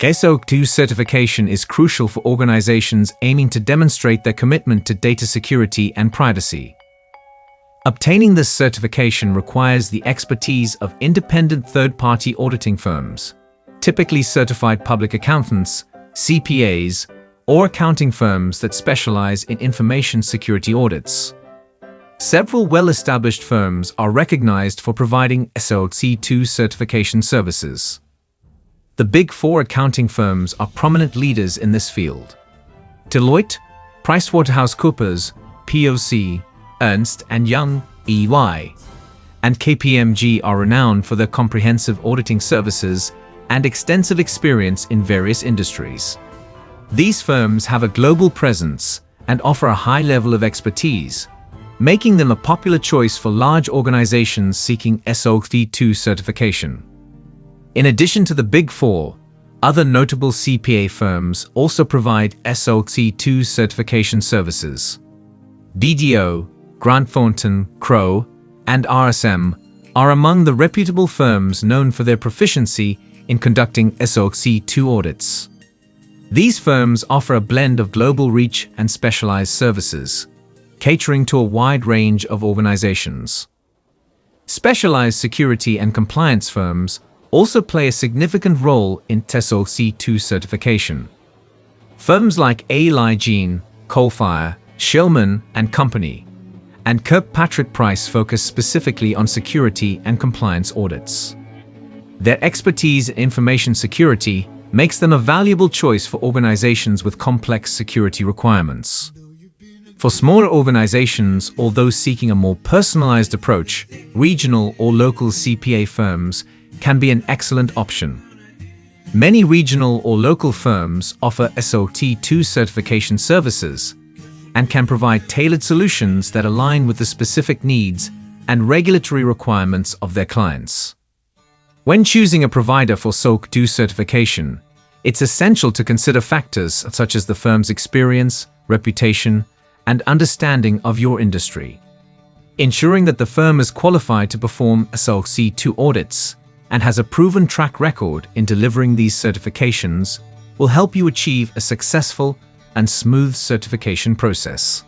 SOC 2 certification is crucial for organizations aiming to demonstrate their commitment to data security and privacy. Obtaining this certification requires the expertise of independent third-party auditing firms, typically certified public accountants, CPAs, or accounting firms that specialize in information security audits. Several well-established firms are recognized for providing SOC 2 certification services. The Big Four accounting firms are prominent leaders in this field. Deloitte, PricewaterhouseCoopers, PwC, Ernst Young, EY, and KPMG are renowned for their comprehensive auditing services and extensive experience in various industries. These firms have a global presence and offer a high level of expertise, making them a popular choice for large organizations seeking SOC 2 certification. In addition to the Big Four, other notable CPA firms also provide SOC 2 certification services. BDO, Grant Thornton, Crowe, and RSM are among the reputable firms known for their proficiency in conducting SOC 2 audits. These firms offer a blend of global reach and specialized services, catering to a wide range of organizations. Specialized security and compliance firms also play a significant role in SOC 2 certification. Firms like A-LIGN and Coalfire, Shillman and Company, and Kirkpatrick Price focus specifically on security and compliance audits. Their expertise in information security makes them a valuable choice for organizations with complex security requirements. For smaller organizations or those seeking a more personalized approach, regional or local CPA firms can be an excellent option. Many regional or local firms offer SOC 2 certification services and can provide tailored solutions that align with the specific needs and regulatory requirements of their clients. When choosing a provider for SOC 2 certification, it's essential to consider factors such as the firm's experience, reputation, and understanding of your industry. Ensuring that the firm is qualified to perform SOC 2 audits and has a proven track record in delivering these certifications will help you achieve a successful and smooth certification process.